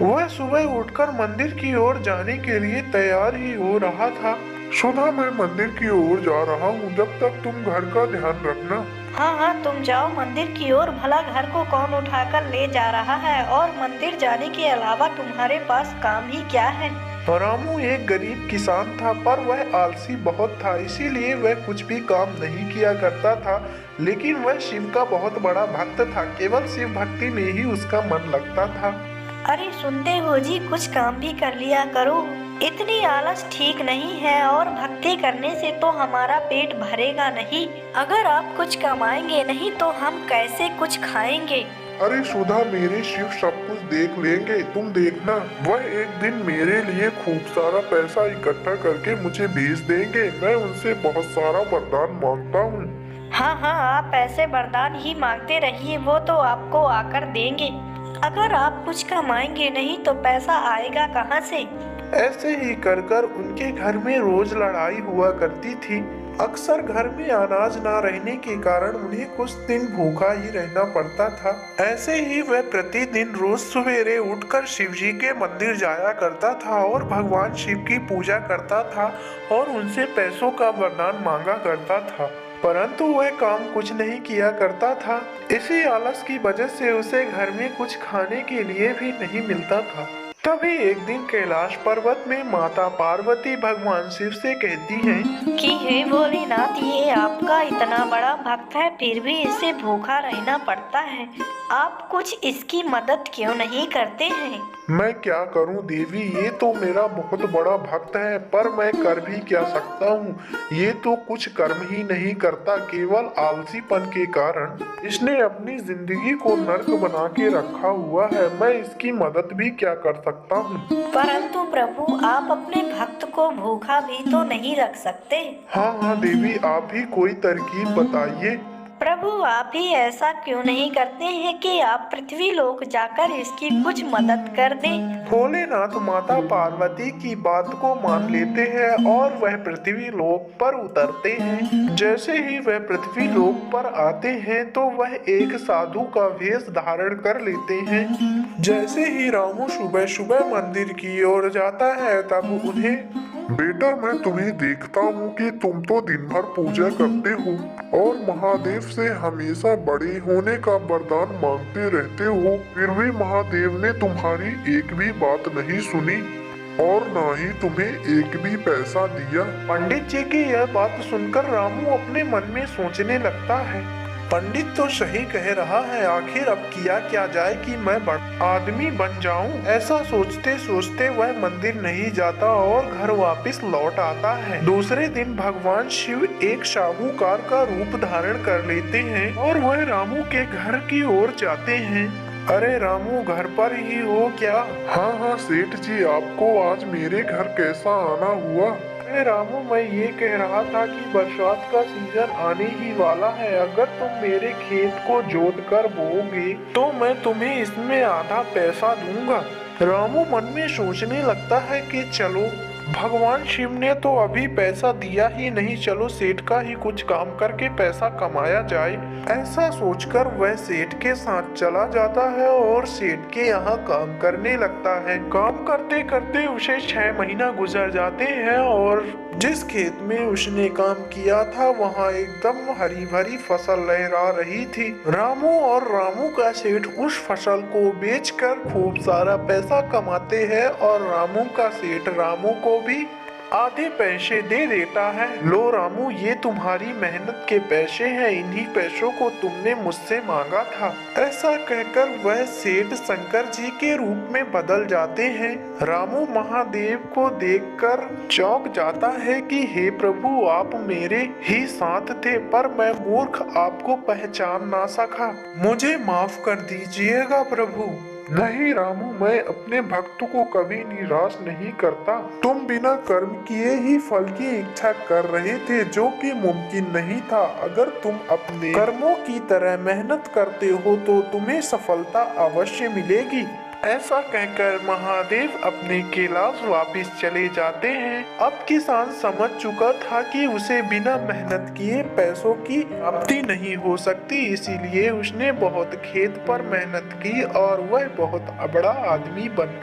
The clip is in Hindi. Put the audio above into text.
वह सुबह उठकर मंदिर की ओर जाने के लिए तैयार ही हो रहा था। सुधा, मैं मंदिर की ओर जा रहा हूँ, जब तक तुम घर का ध्यान रखना। हाँ हाँ, तुम जाओ मंदिर की ओर। भला घर को कौन उठाकर ले जा रहा है, और मंदिर जाने के अलावा तुम्हारे पास काम ही क्या है? रामू एक गरीब किसान था, पर वह आलसी बहुत था, इसीलिए वह कुछ भी काम नहीं किया करता था। लेकिन वह शिव का बहुत बड़ा भक्त था, केवल शिव भक्ति में ही उसका मन लगता था। अरे सुनते हो जी, कुछ काम भी कर लिया करो। इतनी आलस ठीक नहीं है, और भक्ति करने से तो हमारा पेट भरेगा नहीं। अगर आप कुछ कमाएंगे नहीं तो हम कैसे कुछ खाएंगे? अरे सुधा, मेरे शिव सब कुछ देख लेंगे, तुम देखना। वह एक दिन मेरे लिए खूब सारा पैसा इकट्ठा करके मुझे भेज देंगे। मैं उनसे बहुत सारा वरदान मांगता हूँ। हाँ हाँ, आप ऐसे वरदान ही मांगते रहिए, वो तो आपको आकर देंगे। अगर आप कुछ कमाएंगे नहीं तो पैसा आएगा कहाँ से? ऐसे ही कर कर उनके घर में रोज लड़ाई हुआ करती थी। अक्सर घर में अनाज ना रहने के कारण उन्हें कुछ दिन भूखा ही रहना पड़ता था। ऐसे ही वह प्रतिदिन रोज सवेरे उठकर शिव जी के मंदिर जाया करता था और भगवान शिव की पूजा करता था और उनसे पैसों का वरदान मांगा करता था। परंतु वह काम कुछ नहीं किया करता था। इसी आलस की वजह से उसे घर में कुछ खाने के लिए भी नहीं मिलता था। तभी एक दिन कैलाश पर्वत में माता पार्वती भगवान शिव से कहती हैं कि हे भोलेनाथ, ये आपका इतना बड़ा भक्त है, फिर भी इसे भूखा रहना पड़ता है। आप कुछ इसकी मदद क्यों नहीं करते हैं? मैं क्या करूं देवी, ये तो मेरा बहुत बड़ा भक्त है, पर मैं कर भी क्या सकता हूँ। ये तो कुछ कर्म ही नहीं करता, केवल आलसीपन के कारण इसने अपनी जिंदगी को नर्क बना के रखा हुआ है। मैं इसकी मदद भी क्या कर सकता हूँ। परंतु प्रभु, आप अपने भक्त को भूखा भी तो नहीं रख सकते। हाँ हाँ देवी, आप ही कोई तरकीब बताइए। प्रभु, आप ही ऐसा क्यों नहीं करते हैं कि आप पृथ्वी लोक जाकर इसकी कुछ मदद कर दें? भोलेनाथ माता पार्वती की बात को मान लेते हैं और वह पृथ्वी लोक पर उतरते हैं। जैसे ही वह पृथ्वी लोक पर आते हैं तो वह एक साधु का वेश धारण कर लेते हैं। जैसे ही रामू सुबह सुबह मंदिर की ओर जाता है तब उन्हें, बेटा मैं तुम्हें देखता हूँ कि तुम तो दिन भर पूजा करते हो और महादेव से हमेशा बड़े होने का वरदान मांगते रहते हो, फिर भी महादेव ने तुम्हारी एक भी बात नहीं सुनी और ना ही तुम्हें एक भी पैसा दिया। पंडित जी की यह बात सुनकर रामू अपने मन में सोचने लगता है, पंडित तो सही कह रहा है, आखिर अब किया क्या जाए कि मैं बड़ा आदमी बन जाऊं। ऐसा सोचते सोचते वह मंदिर नहीं जाता और घर वापस लौट आता है। दूसरे दिन भगवान शिव एक साहूकार का रूप धारण कर लेते हैं और वह रामू के घर की ओर जाते हैं। अरे रामू, घर पर ही हो क्या? हाँ हाँ सेठ जी, आपको आज मेरे घर कैसा आना हुआ? अरे रामू, मैं ये कह रहा था कि बरसात का सीजन आने ही वाला है। अगर तुम मेरे खेत को जोत कर बोओगे तो मैं तुम्हें इसमें आधा पैसा दूंगा। रामू मन में सोचने लगता है कि चलो, भगवान शिव ने तो अभी पैसा दिया ही नहीं, चलो सेठ का ही कुछ काम करके पैसा कमाया जाए। ऐसा सोचकर वह सेठ के साथ चला जाता है और सेठ के यहाँ काम करने लगता है। काम करते करते उसे 6 महीना गुजर जाते हैं और जिस खेत में उसने काम किया था वहाँ एकदम हरी भरी फसल लहरा रही थी। रामू और रामू का सेठ उस फसल को बेचकर खूब सारा पैसा कमाते हैं और रामू का सेठ रामू को भी आधे पैसे दे देता है। लो रामू, ये तुम्हारी मेहनत के पैसे हैं, इन्हीं पैसों को तुमने मुझसे मांगा था। ऐसा कहकर वह सेठ शंकर जी के रूप में बदल जाते हैं। रामू महादेव को देखकर चौंक जाता है कि हे प्रभु, आप मेरे ही साथ थे, पर मैं मूर्ख आपको पहचान ना सका, मुझे माफ कर दीजिएगा प्रभु। नहीं रामू, मैं अपने भक्त को कभी निराश नहीं करता। तुम बिना कर्म किए ही फल की इच्छा कर रहे थे, जो कि मुमकिन नहीं था। अगर तुम अपने कर्मों की तरह मेहनत करते हो तो तुम्हें सफलता अवश्य मिलेगी। ऐसा कहकर महादेव अपने कैलाश वापिस चले जाते हैं। अब किसान समझ चुका था कि उसे बिना मेहनत किए पैसों की प्राप्ति नहीं हो सकती, इसीलिए उसने बहुत खेत पर मेहनत की और वह बहुत बड़ा आदमी बन गया।